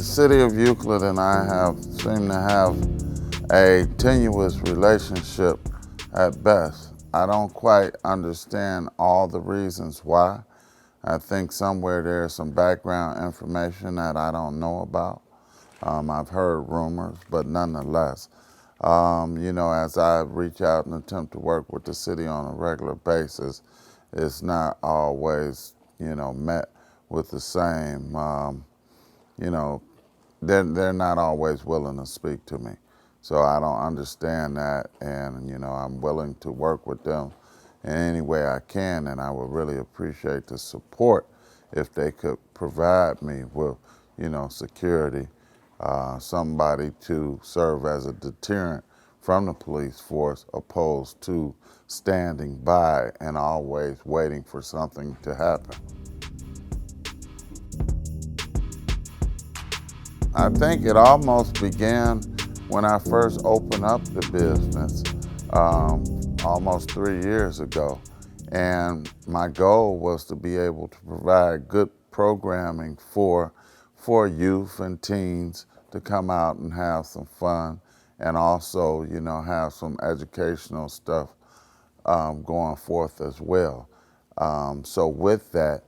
The City of Euclid and I seem to have a tenuous relationship at best. I don't quite understand all the reasons why. I think somewhere there's some background information that I don't know about. I've heard rumors, but nonetheless, as I reach out and attempt to work with the city on a regular basis, it's not always, met with the same, they're not always willing to speak to me. So I don't understand that, and I'm willing to work with them in any way I can, and I would really appreciate the support if they could provide me with, security, somebody to serve as a deterrent from the police force, opposed to standing by and always waiting for something to happen. I think it almost began when I first opened up the business almost 3 years ago. And my goal was to be able to provide good programming for youth and teens to come out and have some fun, and also, have some educational stuff going forth as well. So with that,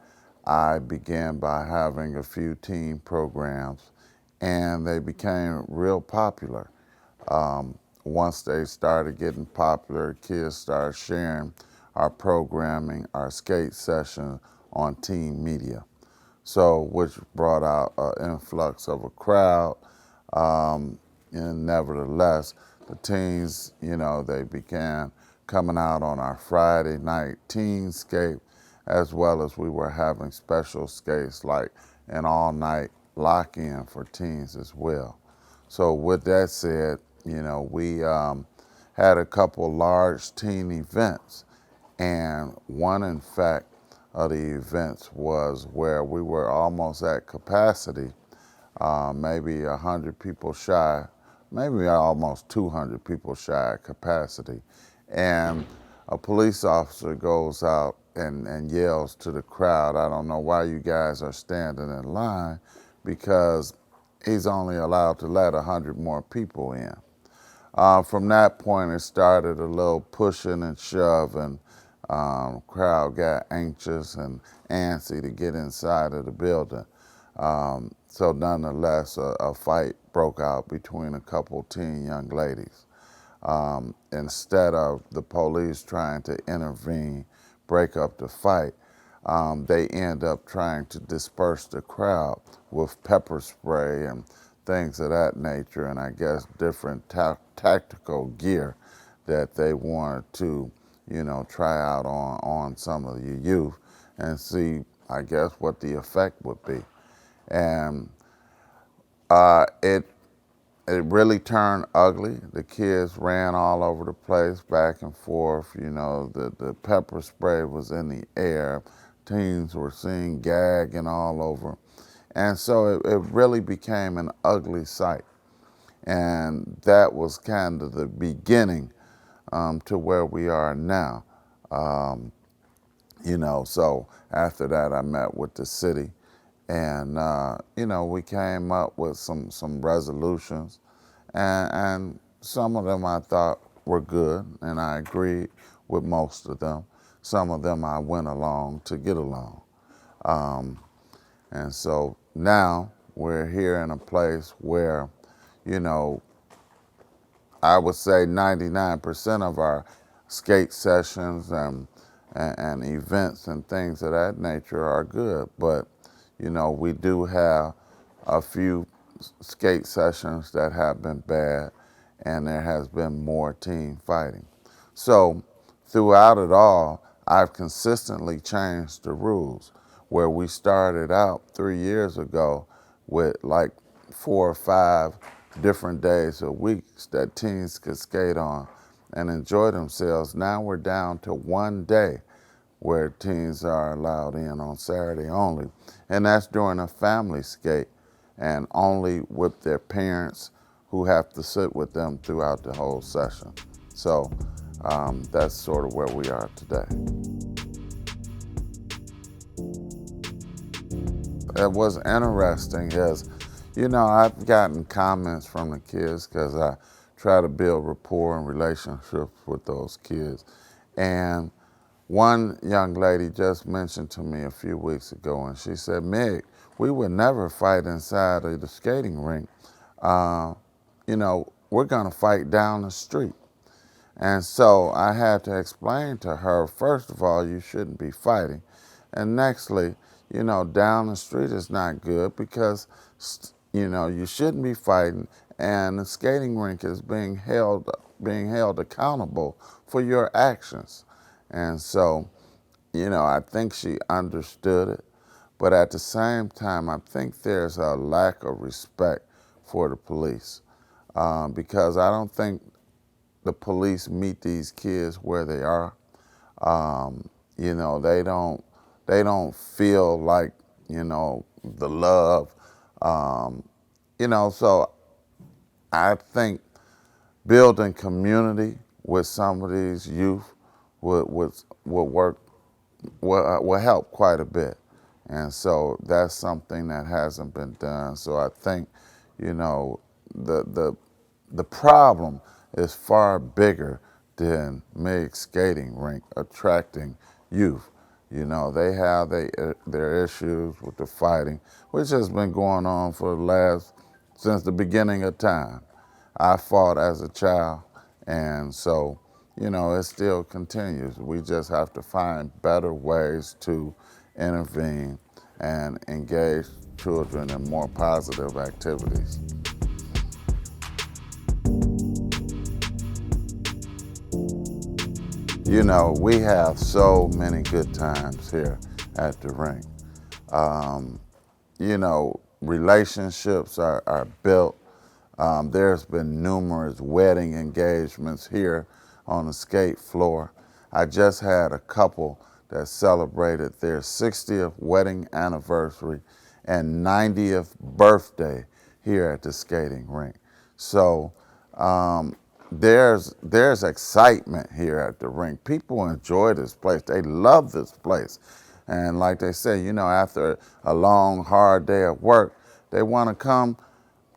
I began by having a few teen programs, and they became real popular. Once they started getting popular, kids started sharing our programming, our skate session on teen media. So, which brought out an influx of a crowd. And nevertheless, the teens, they began coming out on our Friday night teen skate, as well as we were having special skates like an all-night lock-in for teens as well. So with that said, we had a couple large teen events, and one, in fact, of the events was where we were almost at capacity, maybe 100 people shy, maybe almost 200 people shy at capacity. And a police officer goes out and yells to the crowd, "I don't know why you guys are standing in line," because he's only allowed to let 100 more people in. From that point, it started a little pushing and shoving. Crowd got anxious and antsy to get inside of the building. So nonetheless, a fight broke out between a couple teen young ladies. Instead of the police trying to intervene, break up the fight, they end up trying to disperse the crowd with pepper spray and things of that nature, and I guess different tactical gear that they wanted to, try out on some of the youth and see, I guess, what the effect would be. And it really turned ugly. The kids ran all over the place, back and forth. The pepper spray was in the air. Teens were seen gagging all over. And so it really became an ugly sight. And that was kind of the beginning to where we are now. So after that, I met with the city, and we came up with some resolutions, and some of them I thought were good, and I agreed with most of them. Some of them I went along to get along. And so now we're here in a place where, I would say 99% of our skate sessions and events and things of that nature are good. But, we do have a few skate sessions that have been bad, and there has been more teen fighting. So throughout it all, I've consistently changed the rules, where we started out 3 years ago with like 4 or 5 different days a week that teens could skate on and enjoy themselves. Now we're down to 1 day where teens are allowed in on Saturday only, and that's during a family skate and only with their parents, who have to sit with them throughout the whole session. So that's sort of where we are today. It was interesting is, You know, I've gotten comments from the kids because I try to build rapport and relationships with those kids. And one young lady just mentioned to me a few weeks ago, and she said, Meg, we would never fight inside of the skating rink. Uh, you know, we're going to fight down the street. And so I had to explain to her, first of all, you shouldn't be fighting. And nextly, you know, down the street is not good because, you know, you shouldn't be fighting, and the skating rink is being held accountable for your actions. And so, you know, I think she understood it. But at the same time, I think there's a lack of respect for the police because I don't think the police meet these kids where they are. You know, they don't feel like, you know, the love. Um, you know, so I think building community with some of these youth would work will help quite a bit. And so that's something that hasn't been done. So I think, you know, the problem is far bigger than Meg skating rink attracting youth. You know, they have their issues with the fighting, which has been going on since the beginning of time. I fought as a child, and so, you know, it still continues. We just have to find better ways to intervene and engage children in more positive activities. You know, we have so many good times here at the rink. Um, you know, relationships are built. There's been numerous wedding engagements here on the skate floor. I just had a couple that celebrated their 60th wedding anniversary and 90th birthday here at the skating rink. So there's excitement here at the rink. People enjoy this place. They love this place. And like they say, you know, after a long, hard day of work, they want to come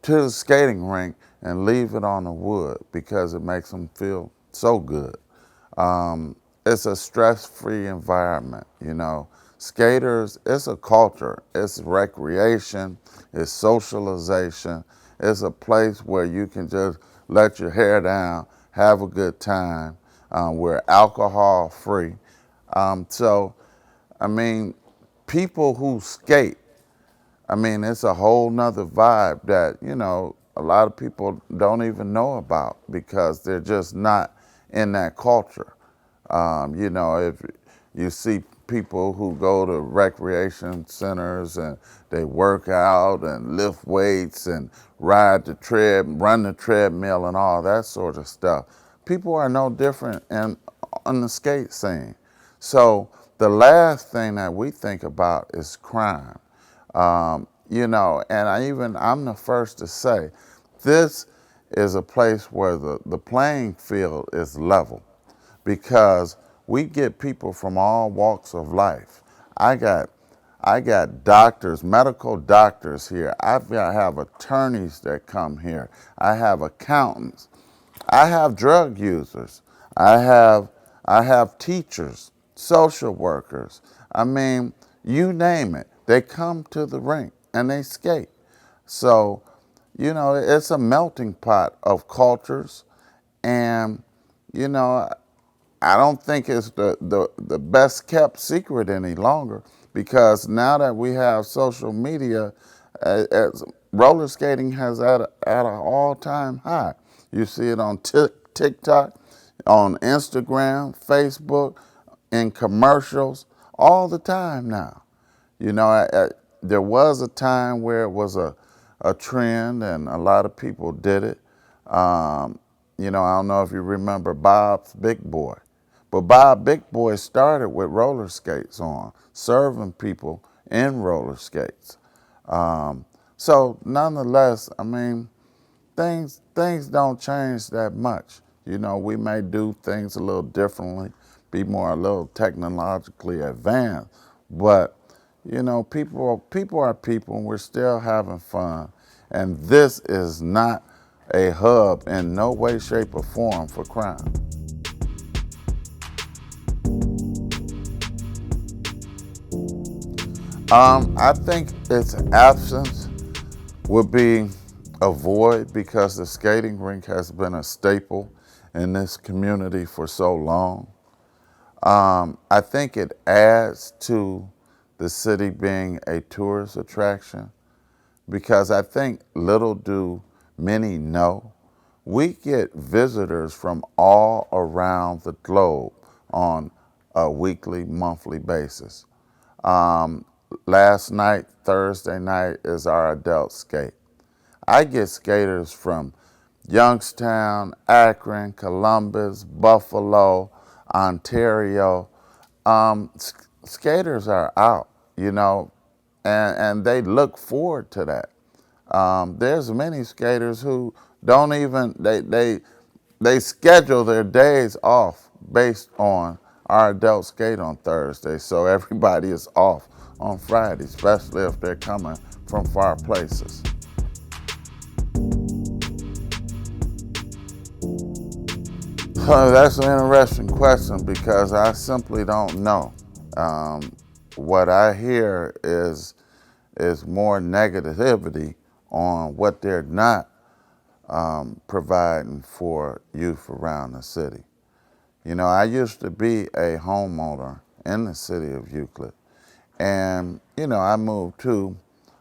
to the skating rink and leave it on the wood because it makes them feel so good. It's a stress-free environment, you know. Skaters, it's a culture, it's recreation, it's socialization, it's a place where you can just let your hair down, have a good time. We're alcohol free. So, I mean, people who skate, I mean, it's a whole nother vibe that, you know, a lot of people don't even know about because they're just not in that culture. You know, if you see people who go to recreation centers and they work out and lift weights and run the treadmill and all that sort of stuff, people are no different on the skate scene. So the last thing that we think about is crime. You know, and I'm the first to say, this is a place where the playing field is level because we get people from all walks of life. I got doctors, medical doctors here. I have attorneys that come here. I have accountants. I have drug users. I have I have teachers, social workers. I mean, you name it. They come to the rink and they skate. So, you know, it's a melting pot of cultures. And, you know, I don't think it's the best kept secret any longer because now that we have social media, as roller skating has at an all-time high. You see it on TikTok, on Instagram, Facebook, in commercials, all the time now. You know, there was a time where it was a trend and a lot of people did it. You know, I don't know if you remember Bob's Big Boy, but Bob Big Boy started with roller skates on, serving people in roller skates. So nonetheless, I mean, things don't change that much. You know, we may do things a little differently, be a little technologically advanced, but you know, people are people, and we're still having fun. And this is not a hub in no way, shape, or form for crime. I think its absence would be a void because the skating rink has been a staple in this community for so long. I think it adds to the city being a tourist attraction because I think little do many know, we get visitors from all around the globe on a weekly, monthly basis. Um, Last night, Thursday night, is our adult skate. I get skaters from Youngstown, Akron, Columbus, Buffalo, Ontario. Skaters are out, and they look forward to that. There's many skaters who don't even they schedule their days off based on our adult skate on Thursday, so everybody is off on Friday, especially if they're coming from far places. That's an interesting question because I simply don't know. What I hear is more negativity on what they're not providing for youth around the city. I used to be a homeowner in the city of Euclid, and I moved to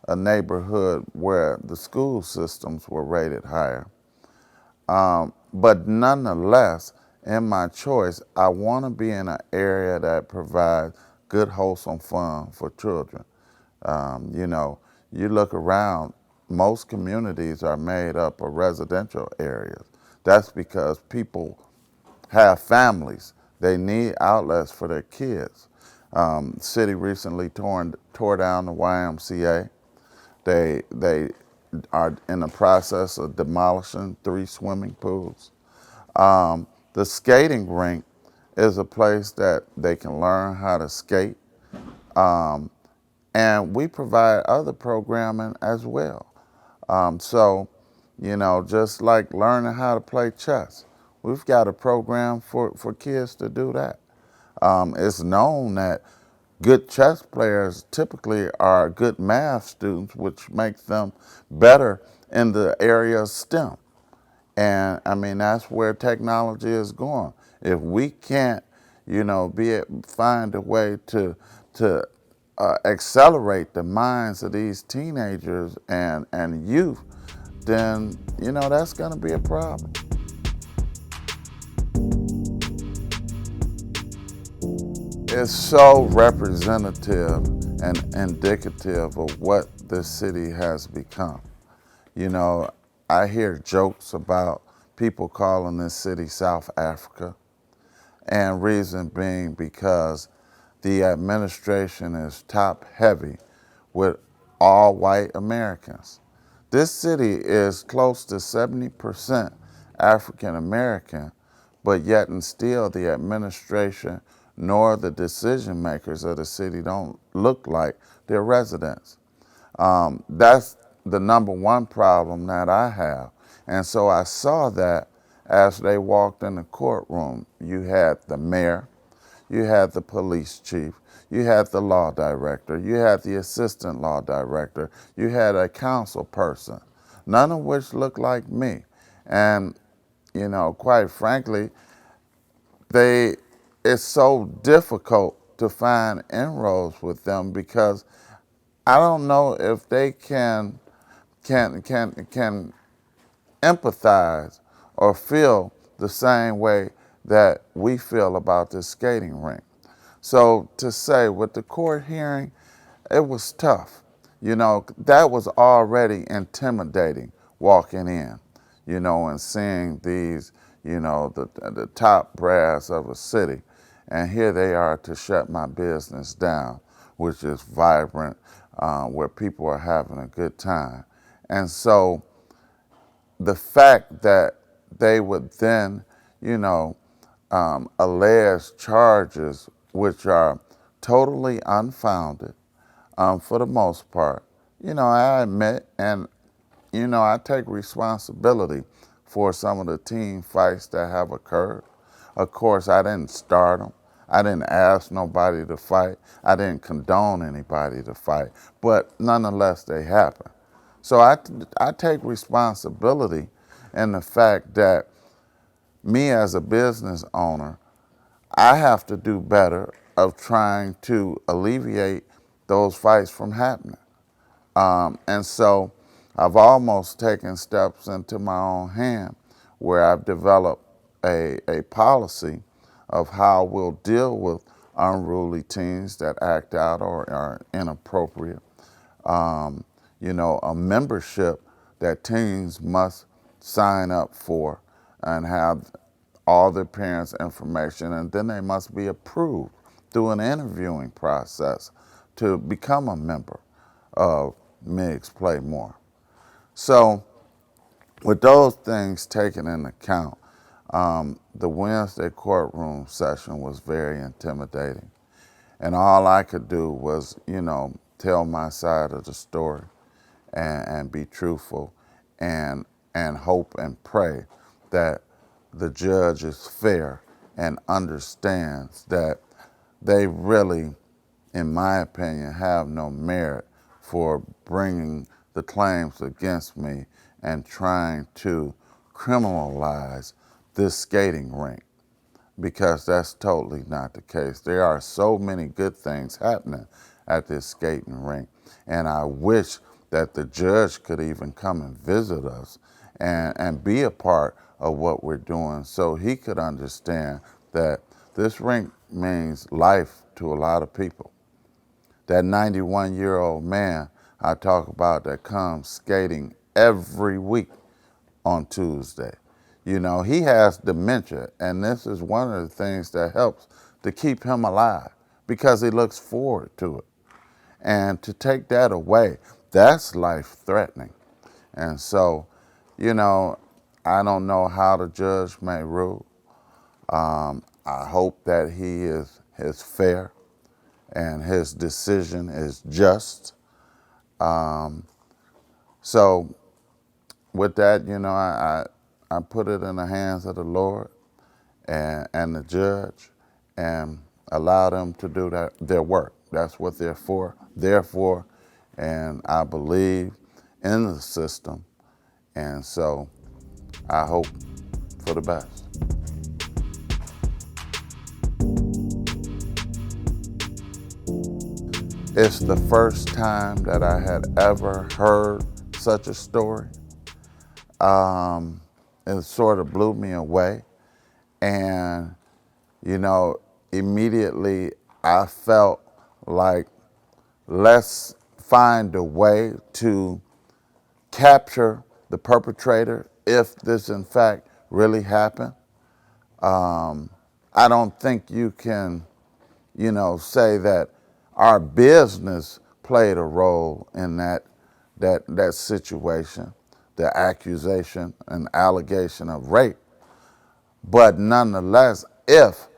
a neighborhood where the school systems were rated higher. But nonetheless, in my choice, I want to be in an area that provides good, wholesome fun for children. You look around, most communities are made up of residential areas. That's because people have families. They need outlets for their kids. City recently tore down the YMCA. They are in the process of demolishing 3 swimming pools. The skating rink is a place that they can learn how to skate. And we provide other programming as well. So, just like learning how to play chess, we've got a program for kids to do that. It's known that good chess players typically are good math students, which makes them better in the area of STEM. And I mean, that's where technology is going. If we can't, find a way to accelerate the minds of these teenagers and youth, then, that's going to be a problem. It's so representative and indicative of what this city has become. I hear jokes about people calling this city South Africa, and reason being because the administration is top heavy with all white Americans. This city is close to 70% African American, but yet and still the administration nor the decision makers of the city don't look like their residents. That's the number one problem that I have. And so I saw that as they walked in the courtroom. You had the mayor, you had the police chief, you had the law director, you had the assistant law director, you had a council person, none of which looked like me. And, quite frankly, it's so difficult to find inroads with them because I don't know if they can empathize or feel the same way that we feel about this skating rink. So to say with the court hearing, it was tough. That was already intimidating walking in, and seeing these, the top brass of a city. And here they are to shut my business down, which is vibrant, where people are having a good time. And so the fact that they would then, allege charges which are totally unfounded, for the most part, I admit, and I take responsibility for some of the teen fights that have occurred. Of course, I didn't start them. I didn't ask nobody to fight. I didn't condone anybody to fight. But nonetheless, they happen. So I take responsibility in the fact that me as a business owner, I have to do better of trying to alleviate those fights from happening. And so I've almost taken steps into my own hand where I've developed a policy of how we'll deal with unruly teens that act out or are inappropriate. A membership that teens must sign up for and have all their parents' information, and then they must be approved through an interviewing process to become a member of MIG's Pla-Mor. So with those things taken into account, the Wednesday courtroom session was very intimidating. And all I could do was, tell my side of the story and be truthful and hope and pray that the judge is fair and understands that they really, in my opinion, have no merit for bringing the claims against me and trying to criminalize this skating rink, because that's totally not the case. There are so many good things happening at this skating rink, and I wish that the judge could even come and visit us and be a part of what we're doing so he could understand that this rink means life to a lot of people. That 91-year-old man I talk about that comes skating every week on Tuesday, he has dementia, and this is one of the things that helps to keep him alive because he looks forward to it. And to take that away, that's life-threatening. And so, I don't know how the judge may rule. I hope that he is fair and his decision is just. So with that, I put it in the hands of the Lord and the judge and allow them to do their work. That's what they're for. Therefore, and I believe in the system, and so I hope for the best. It's the first time that I had ever heard such a story. It sort of blew me away. And, immediately I felt like, let's find a way to capture the perpetrator if this in fact really happened. I don't think you can, say that our business played a role in that situation, the accusation and allegation of rape. But nonetheless, if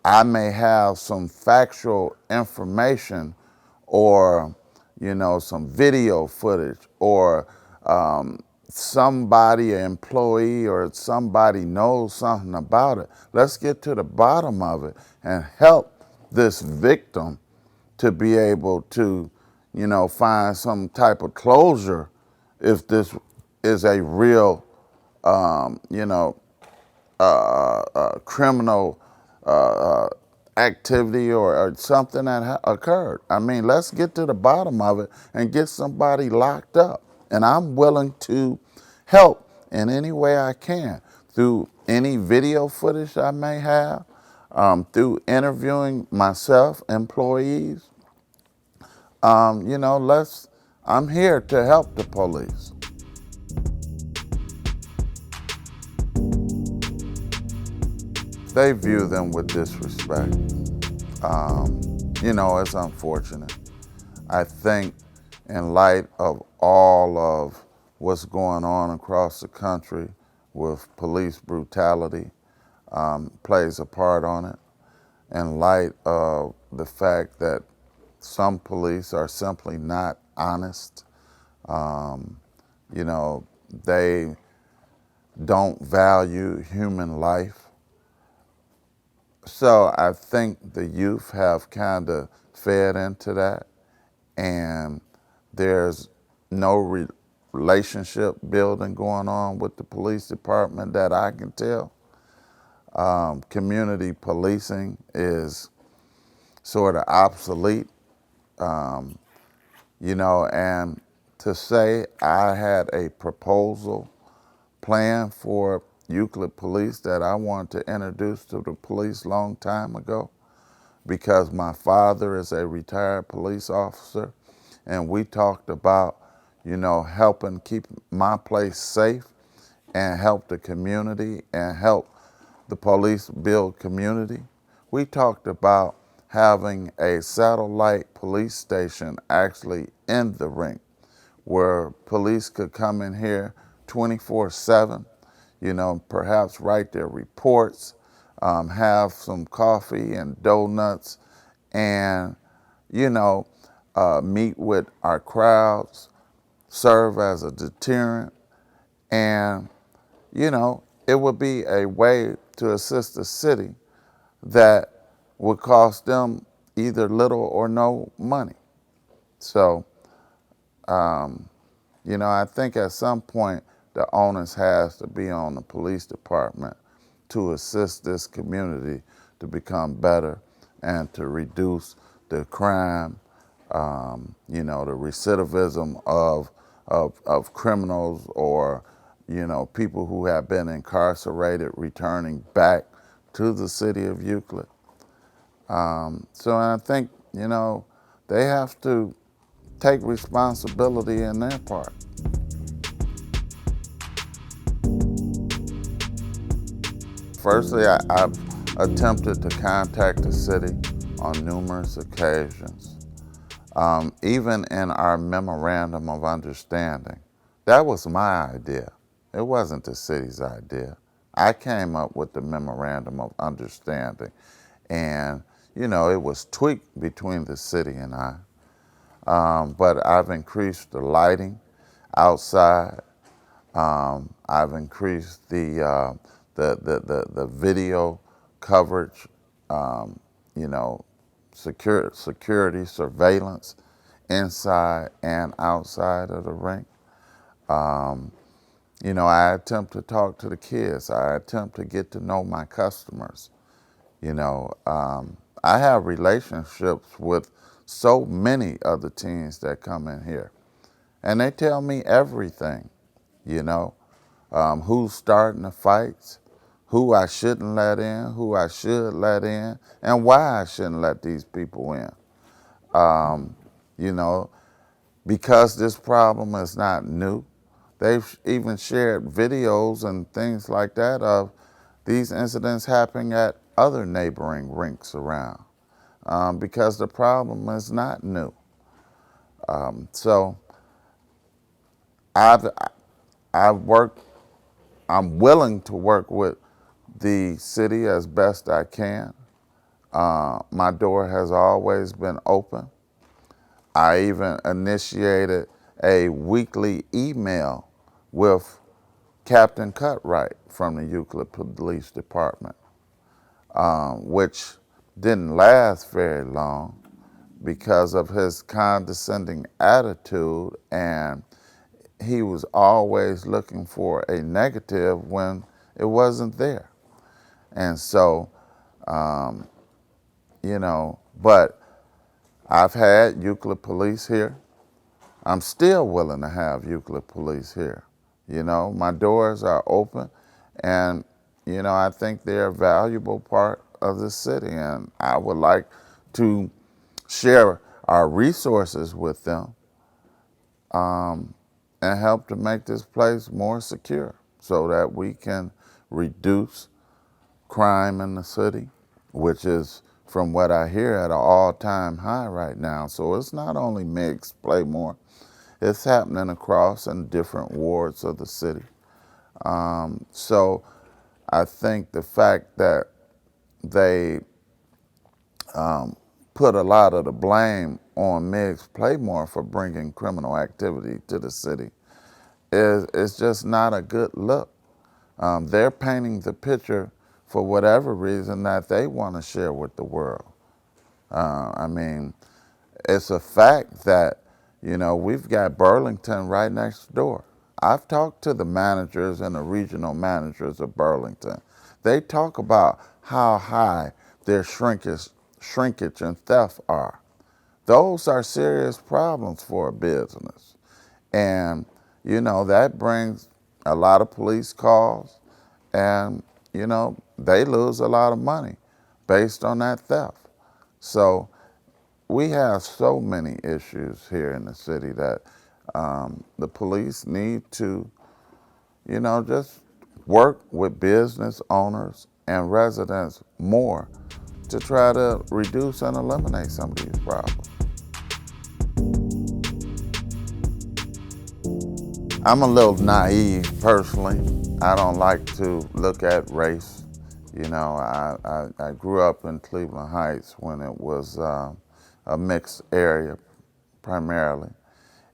I may have some factual information or, some video footage or somebody, an employee or somebody knows something about it, let's get to the bottom of it and help this victim to be able to, find some type of closure if this is a real, criminal activity or something that occurred. I mean, let's get to the bottom of it and get somebody locked up. And I'm willing to help in any way I can through any video footage I may have, through interviewing myself, employees. I'm here to help the police. They view them with disrespect. It's unfortunate. I think in light of all of what's going on across the country with police brutality, plays a part on it. In light of the fact that some police are simply not honest, You know, they don't value human life. So I think the youth have kind of fed into that, and there's no relationship building going on with the police department that I can tell. Community policing is sort of obsolete, you know, and to say I had a proposal plan for Euclid Police that I wanted to introduce to the police long time ago, because my father is a retired police officer, and we talked about, you know, helping keep my place safe and help the community and help the police build community. We talked about having a satellite police station actually in the rink where police could come in here 24/7, you know, perhaps write their reports, have some coffee and donuts, and, you know, meet with our crowds, serve as a deterrent, and, you know, it would be a way to assist the city that would cost them either little or no money. So, you know, I think at some point the onus has to be on the police department to assist this community to become better and to reduce the crime, you know, the recidivism of criminals or, you know, people who have been incarcerated returning back to the city of Euclid. So I think, you know, they have to take responsibility in their part. Firstly, I've attempted to contact the city on numerous occasions. Even in our memorandum of understanding, that was my idea. It wasn't the city's idea. I came up with the memorandum of understanding, and you know, it was tweaked between the city and I. But I've increased the lighting outside. I've increased the video coverage, you know, security surveillance inside and outside of the rink. You know, I attempt to talk to the kids. I attempt to get to know my customers. You know, I have relationships with so many of the teens that come in here, and they tell me everything, you know, who's starting the fights, who I shouldn't let in, who I should let in, and why I shouldn't let these people in. You know, because this problem is not new. They've even shared videos and things like that of these incidents happening at other neighboring rinks around, because the problem is not new. So I've, I've worked, I'm willing to work with the city as best I can. My door has always been open. I even initiated a weekly email with Captain Cutwright from the Euclid Police Department, which didn't last very long because of his condescending attitude, and he was always looking for a negative when it wasn't there. And so, you know, but I've had Euclid Police here. I'm still willing to have Euclid Police here. You know, my doors are open, and, you know, I think they're a valuable part of the city, and I would like to share our resources with them, and help to make this place more secure so that we can reduce crime in the city, which is, from what I hear, at an all-time high right now. So it's not only Meigs, Pla-Mor, it's happening across in different wards of the city. So I think the fact that they put a lot of the blame on Meigs, Pla-Mor for bringing criminal activity to the city is just not a good look. They're painting the picture for whatever reason that they want to share with the world. I mean, it's a fact that, we've got Burlington right next door. I've talked to the managers and the regional managers of Burlington. They talk about how high their shrinkage and theft are. Those are serious problems for a business. And, that brings a lot of police calls and, they lose a lot of money based on that theft. So we have so many issues here in the city that the police need to, just work with business owners and residents more to try to reduce and eliminate some of these problems. I'm a little naive personally. I don't like to look at race. I grew up in Cleveland Heights when it was a mixed area primarily.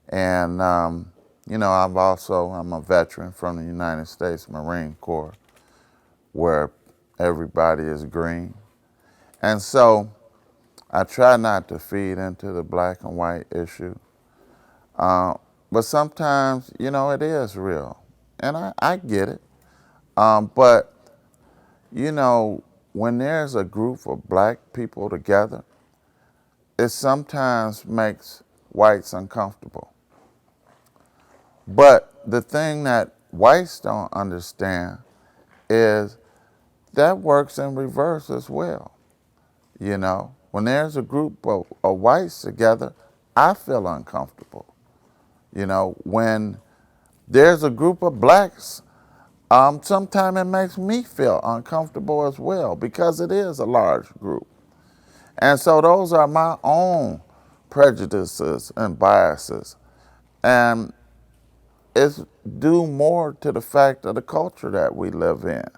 And, I'm a veteran from the United States Marine Corps where everybody is green. And so I try not to feed into the black and white issue. But sometimes, it is real. And I get it. But, when there's a group of black people together, it sometimes makes whites uncomfortable. But the thing that whites don't understand is that works in reverse as well. When there's a group of whites together, I feel uncomfortable. When there's a group of blacks, sometimes it makes me feel uncomfortable as well because it is a large group. And so those are my own prejudices and biases. And it's due more to the fact of the culture that we live in.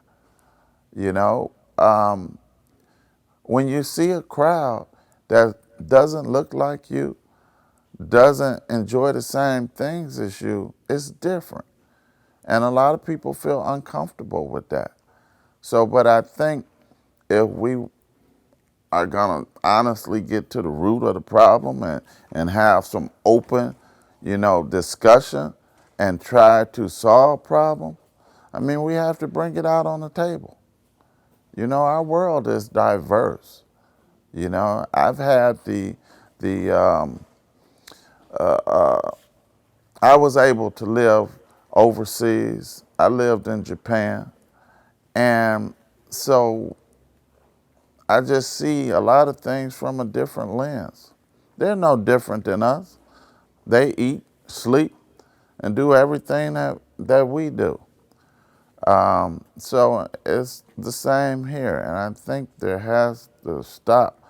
When you see a crowd that doesn't look like you, doesn't enjoy the same things as you, it's different. And a lot of people feel uncomfortable with that. So, but I think if we are gonna honestly get to the root of the problem and have some open, discussion and try to solve problems, we have to bring it out on the table. Our world is diverse. I've had I was able to live overseas. I lived in Japan. And so I just see a lot of things from a different lens. They're no different than us. They eat, sleep, and do everything that we do. So it's the same here. And I think there has to stop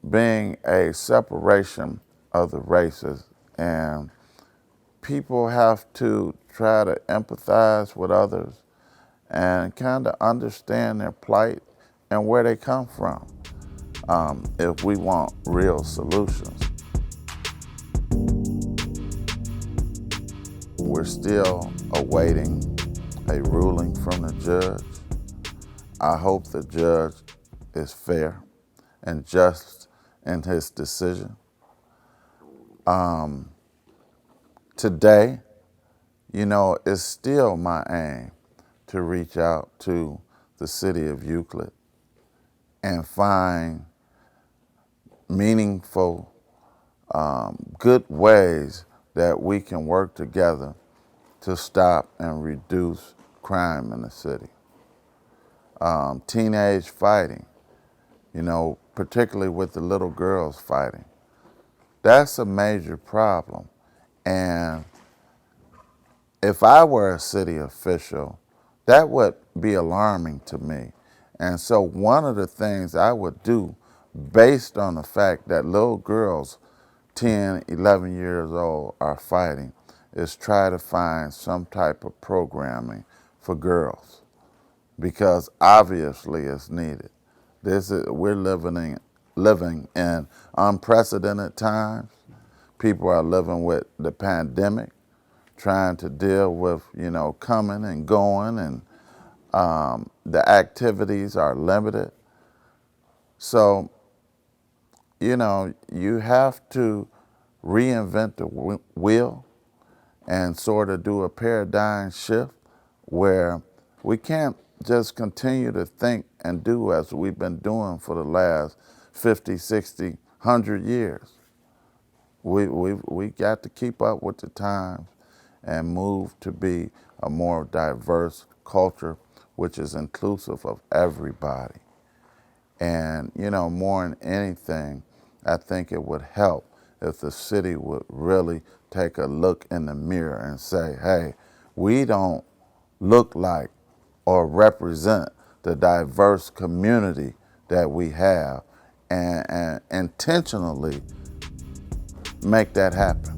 being a separation of the races. And people have to try to empathize with others and kind of understand their plight and where they come from if we want real solutions. We're still awaiting a ruling from the judge. I hope the judge is fair and just in his decision. Today, it's still my aim to reach out to the City of Euclid and find meaningful, good ways that we can work together to stop and reduce crime in the city. Teenage fighting, particularly with the little girls fighting, that's a major problem. And if I were a city official, that would be alarming to me. And so one of the things I would do based on the fact that little girls 10, 11 years old are fighting is try to find some type of programming for girls because obviously it's needed. We're living in unprecedented times. People are living with the pandemic. trying to deal with, coming and going, and the activities are limited. So, you have to reinvent the wheel and sort of do a paradigm shift where we can't just continue to think and do as we've been doing for the last 50, 60, 100 years. We got to keep up with the times and move to be a more diverse culture, which is inclusive of everybody. And, more than anything, I think it would help if the city would really take a look in the mirror and say, hey, we don't look like or represent the diverse community that we have, and intentionally make that happen.